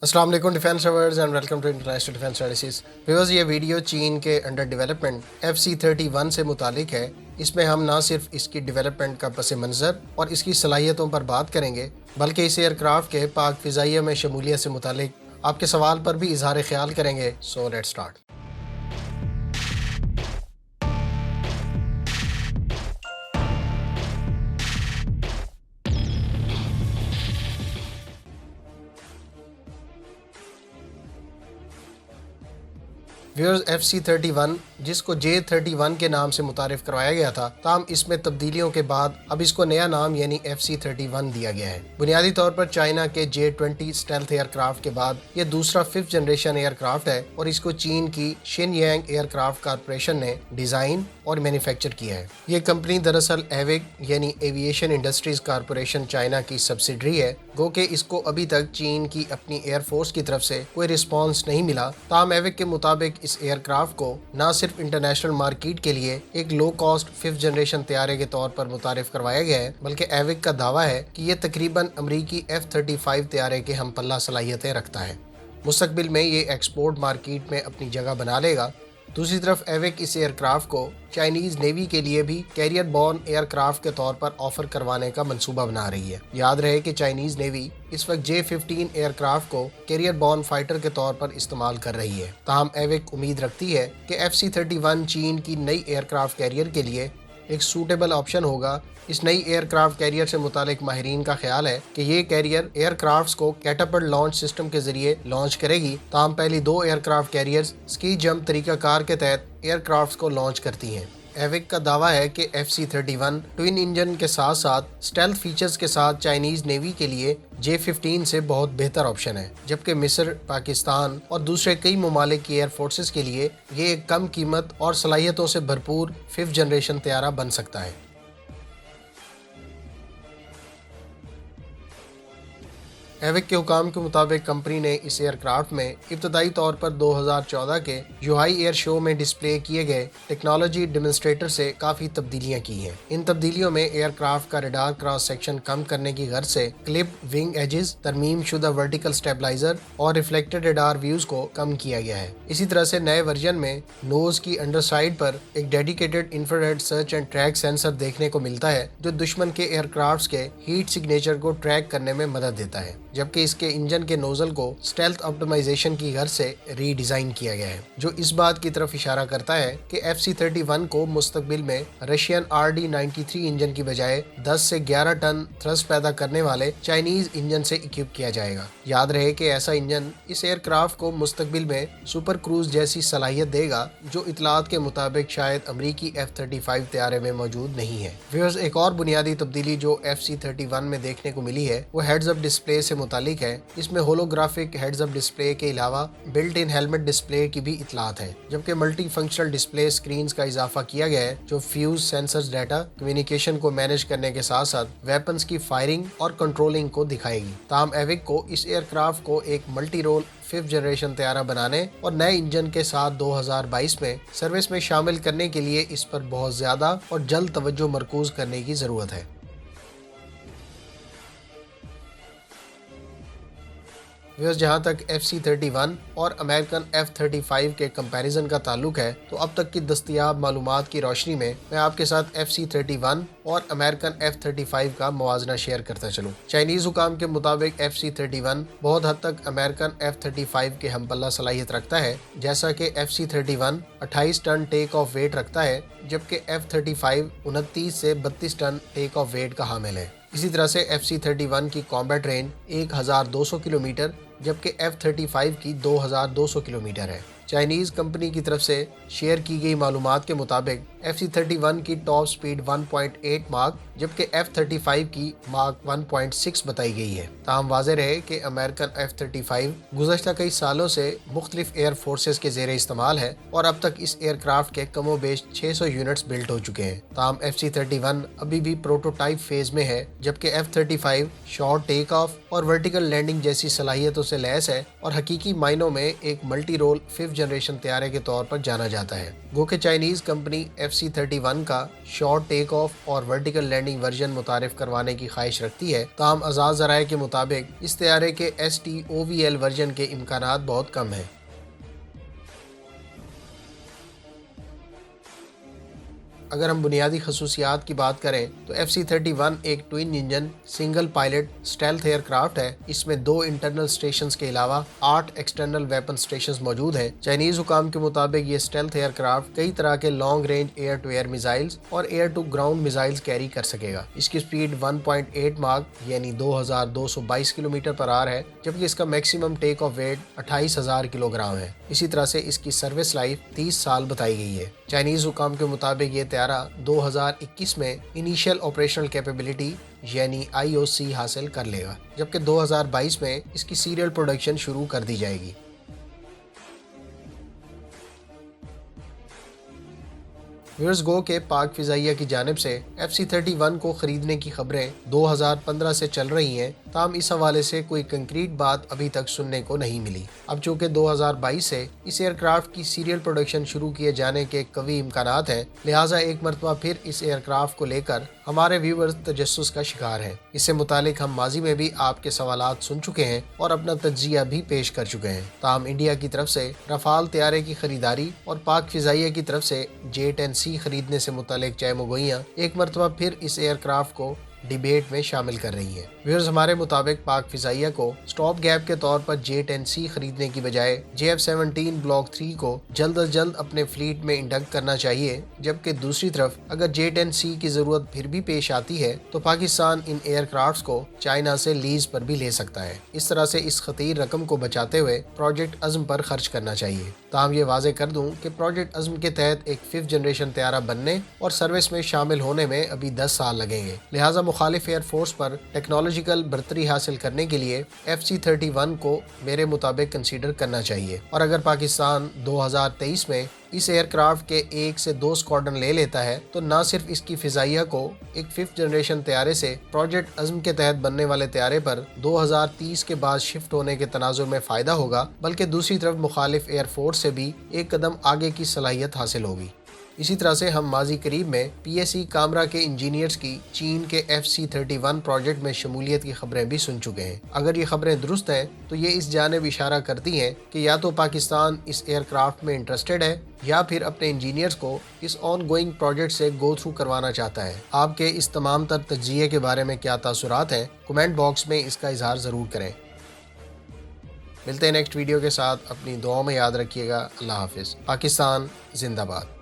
السلام علیکم defence lovers and welcome to international defence strategies viewers. یہ ویڈیو چین کے انڈر ڈیولپمنٹ FC-31 سے متعلق ہے. اس میں ہم نہ صرف اس کی ڈیولپمنٹ کا پس منظر اور اس کی صلاحیتوں پر بات کریں گے بلکہ اس ایئر کرافٹ کے پاک فضائیہ میں شمولیت سے متعلق آپ کے سوال پر بھی اظہار خیال کریں گے. So let's start. Viewers FC-31 جس کو J-31 کے نام سے متعارف کروایا گیا تھا، تاہم اس میں تبدیلیوں کے بعد اب اس کو نیا نام یعنی FC-31 دیا گیا ہے. بنیادی طور پر چائنا کے J-20 اسٹیلتھ ایئر کرافٹ کے بعد یہ دوسرا 5th جنریشن ایئر کرافٹ ہے اور اس کو چین کی شن یانگ ایئر کرافٹ کارپوریشن نے ڈیزائن اور مینوفیکچر کیا ہے. یہ کمپنی دراصل ایوک یعنی ایویشن انڈسٹریز کارپوریشن چائنا کی سبسیڈری ہے، گو کہ اس کو ابھی تک چین کی اپنی ایئر فورس کی طرف سے کوئی رسپانس نہیں ملا. تاہم ایوک کے مطابق اس ایئر کرافٹ کو نہ صرف انٹرنیشنل مارکیٹ کے لیے ایک لو کاسٹ 5th جنریشن طیارے کے طور پر متعارف کروایا گیا ہے، بلکہ ایوک کا دعویٰ ہے کہ یہ تقریباً امریکی F-35 طیارے کے ہم پلہ صلاحیتیں رکھتا ہے. مستقبل میں یہ ایکسپورٹ مارکیٹ میں اپنی جگہ بنا لے گا. دوسری طرف ایوک اس ایئر کرافٹ کو چائنیز نیوی کے لیے بھی کیریئر بورن ایئر کرافٹ کے طور پر آفر کروانے کا منصوبہ بنا رہی ہے. یاد رہے کہ چائنیز نیوی اس وقت J-15 ایئر کرافٹ کو کیریئر بورن فائٹر کے طور پر استعمال کر رہی ہے. تاہم ایوک امید رکھتی ہے کہ FC-31 چین کی نئی ایئر کرافٹ کیریئر کے لیے ایک سوٹیبل آپشن ہوگا. اس نئی ایئر کرافٹ کیریئر سے متعلق ماہرین کا خیال ہے کہ یہ کیریئر ایئر کرافٹس کو کیٹاپلٹ لانچ سسٹم کے ذریعے لانچ کرے گی. تاہم پہلی 2 ایئر کرافٹ کیریئرز اسکی جمپ طریقہ کار کے تحت ایئر کرافٹس کو لانچ کرتی ہیں. ایوک کا دعویٰ ہے کہ FC-31 ٹوین انجن کے ساتھ ساتھ اسٹیلتھ فیچرز کے ساتھ چائنیز نیوی کے لیے J-15 سے بہت بہتر آپشن ہے، جبکہ مصر، پاکستان اور دوسرے کئی ممالک کی ایئر فورسز کے لیے یہ ایک کم قیمت اور صلاحیتوں سے بھرپور 5th جنریشن طیارہ بن سکتا ہے. ایوک کے حکام کے مطابق کمپنی نے اس ایئر کرافٹ میں ابتدائی طور پر 2014 کے یوہائی ایئر شو میں ڈسپلے کیے گئے ٹیکنالوجی ڈیمونسٹریٹر سے کافی تبدیلیاں کی ہیں. ان تبدیلیوں میں ایئر کرافٹ کا ریڈار کراس سیکشن کم کرنے کی غرض سے کلپ ونگ ایجز، ترمیم شدہ ورٹیکل سٹیبلائزر اور ریفلیکٹڈ ریڈار ویوز کو کم کیا گیا ہے. اسی طرح سے نئے ورژن میں نوز کی انڈر سائڈ پر ایک dedicated infrared search and track sensor دیکھنے کو ملتا ہے، جو دشمن کے ایئر کرافٹس کے ہیٹ سگنیچر کو ٹریک کرنے میں مدد دیتا ہے، جبکہ اس کے انجن کے نوزل کو اسٹیلتھ آپٹیمائزیشن کی غرض سے ری ڈیزائن کیا گیا ہے، جو اس بات کی طرف اشارہ کرتا ہے کہ FC-31 کو مستقبل میں رشین RD-93 انجن کی بجائے 10 سے 11 ٹن تھرسٹ پیدا کرنے والے چائنیز انجن سے اکوپ کیا جائے گا. یاد رہے کہ ایسا انجن اس ایئر کرافٹ کو مستقبل میں سپر کروز جیسی صلاحیت دے گا، جو اطلاعات کے مطابق شاید امریکی F-35 طیارے میں موجود نہیں ہے. ویورز، ایک اور بنیادی تبدیلی جو FC-31 میں دیکھنے کو ملی ہے وہ ہیڈز اپ ڈسپلے سے متعلق ہے. اس میں ہولوگرافک ہیڈز اپ ڈسپلے کے علاوہ بلٹ ان ہیلمٹ ڈسپلے کی بھی اطلاعات ہے، جبکہ ملٹی فنکشنل ڈسپلے سکرینز کا اضافہ کیا گیا ہے جو فیوز سینسرز ڈیٹا کمیونیکیشن کو مینیج کرنے کے ساتھ ساتھ ویپنز کی فائرنگ اور کنٹرولنگ کو دکھائے گی. تاہم ایوک کو اس ایئر کرافٹ کو ایک ملٹی رول 5th جنریشن طیارہ بنانے اور نئے انجن کے ساتھ 2022 میں سروس میں شامل کرنے کے لیے اس پر بہت زیادہ اور جلد توجہ مرکوز کرنے کی ضرورت ہے. جہاں تک FC-31 اور امریکن F-35 کے کمپیریزن کا تعلق ہے تو اب تک کی دستیاب معلومات کی روشنی میں آپ کے ساتھ FC-31 اور امریکن F-35 کا موازنہ شیئر کرتا چلوں. چائنیز حکام کے مطابق FC-31 بہت حد تک امریکن F-35 کے ہم پلہ صلاحیت رکھتا ہے، جیسا کہ FC-31 28 ٹن ٹیک آف ویٹ رکھتا ہے، جبکہ F-35 29 سے 32 ٹن ٹیک آف ویٹ کا حامل ہے. اسی طرح سے FC-31 کی کامبیٹ رینج 1200 کلومیٹر جبکہ F-35 کی 2200 کلومیٹر ہے. چائنیز کمپنی کی طرف سے شیئر کی گئی معلومات کے مطابق FC-31 کی ٹاپ سپیڈ 1.8 ماک جبکہ F-35 کی ماک 1.6 بتائی گئی ہے. تاہم واضح رہے کہ امریکن F-35 گزشتہ کئی سالوں سے مختلف ایئر فورسز کے زیر استعمال ہے اور اب تک اس ایئر کرافٹ کے کم و بیش 600 یونٹس بلٹ ہو چکے ہیں. تاہم FC-31 ابھی بھی پروٹوٹائپ فیز میں ہے، جبکہ F-35 شارٹ ٹیک آف اور ورٹیکل لینڈنگ جیسی صلاحیتوں سے لیس ہے اور حقیقی معنوں میں ایک ملٹی رول 5th جنریشن طیارے کے طور پر جانا جاتا ہے. گو کہ چائنیز کمپنی FC-31 کا شارٹ ٹیک آف اور ورٹیکل لینڈنگ ورژن متعارف کروانے کی خواہش رکھتی ہے، تاہم آزاد ذرائع کے مطابق اس طیارے کے STOVL ورژن کے امکانات بہت کم ہیں۔ اگر ہم بنیادی خصوصیات کی بات کریں تو FC-31 ایک twin engine single pilot stealth aircraft ہے۔ اس میں 2 انٹرنل سٹیشنز کے علاوہ 8 ایکسٹرنل ویپن سٹیشنز موجود ہیں۔ چائنیز حکام کے مطابق یہ اسٹیلتھ ایئر کرافٹ کئی طرح کے long range air to air missiles اور air to ground missiles carry کر سکے گا۔ اس کی سپیڈ 1.8 ماک یعنی 2222 کلومیٹر پر آور ہے، جبکہ اس کا maximum take off weight 28,000 kilogram ہے۔ اسی طرح سے اس کی سروس لائف 30 سال بتائی گئی ہے۔ چائنیز حکام کے مطابق یہ طیارہ 2021 میں انیشیل آپریشنل کیپیبلٹی یعنی IOC حاصل کر لے گا، جبکہ 2022 میں اس کی سیریل پروڈکشن شروع کر دی جائے گی۔ ویورز گو کے پاک فضائیہ کی جانب سے FC-31 کو خریدنے کی خبریں 2015 سے چل رہی ہیں، تاہم اس حوالے سے کوئی کنکریٹ بات ابھی تک سننے کو نہیں ملی۔ اب چونکہ 2022 سے اس ایئر کرافٹ کی سیریل پروڈکشن شروع کیے جانے کے قوی امکانات ہیں، لہٰذا ایک مرتبہ پھر اس ایئر کرافٹ کو لے کر ہمارے ویورز تجسس کا شکار ہیں۔ اس سے متعلق ہم ماضی میں بھی آپ کے سوالات سن چکے ہیں اور اپنا تجزیہ بھی پیش کر چکے ہیں، تاہم انڈیا کی طرف سے رفال طیارے کی خریداری اور پاک فضائیہ کی طرف سے J-10C خریدنے سے متعلق چہ مگوئیاں ایک مرتبہ پھر اس ایئر کرافٹ کو ڈیبیٹ میں شامل کر رہی ہیں۔ ویورز ہمارے مطابق پاک فضائیہ کو سٹاپ گیپ کے طور پر J-10C خریدنے کی بجائے JF-17 بلاک 3 کو جلد از جلد اپنے فلیٹ میں انڈکٹ کرنا چاہیے، جبکہ دوسری طرف اگر J-10C کی ضرورت پھر بھی پیش آتی ہے تو پاکستان ان ایئر کرافٹس کو چائنا سے لیز پر بھی لے سکتا ہے۔ اس طرح سے اس خطیر رقم کو بچاتے ہوئے پروجیکٹ عزم پر خرچ کرنا چاہیے۔ تاہم یہ واضح کر دوں کہ پروجیکٹ عزم کے تحت ایک 5th جنریشن طیارہ بننے اور سروس میں شامل ہونے میں ابھی 10 سال لگیں گے، لہٰذا مخالف ایئر فورس پر ٹیکنالوجیکل برتری حاصل کرنے کے لیے FC-31 کو میرے مطابق کنسیڈر کرنا چاہیے، اور اگر پاکستان 2023 میں اس ایئر کرافٹ کے 1 سے 2 اسکواڈرن لے لیتا ہے تو نہ صرف اس کی فضائیہ کو ایک 5th جنریشن طیارے سے پروجیکٹ عزم کے تحت بننے والے طیارے پر 2030 کے بعد شفٹ ہونے کے تناظر میں فائدہ ہوگا، بلکہ دوسری طرف مخالف ایئر فورس سے بھی ایک قدم آگے کی صلاحیت حاصل ہوگی۔ اسی طرح سے ہم ماضی قریب میں PSE کامرا کے انجینئرز کی چین کے FC-31 پروجیکٹ میں شمولیت کی خبریں بھی سن چکے ہیں۔ اگر یہ خبریں درست ہیں تو یہ اس جانب اشارہ کرتی ہیں کہ یا تو پاکستان اس ایئر کرافٹ میں انٹرسٹڈ ہے یا پھر اپنے انجینئرز کو اس آن گوئنگ پروجیکٹ سے گو تھرو کروانا چاہتا ہے۔ آپ کے اس تمام تر تجزیے کے بارے میں کیا تاثرات ہیں، کمنٹ باکس میں اس کا اظہار ضرور کریں۔ ملتے ہیں نیکسٹ ویڈیو کے ساتھ، اپنی دعاؤں میں یاد رکھیے گا۔ اللہ حافظ۔ پاکستان زندہ باد۔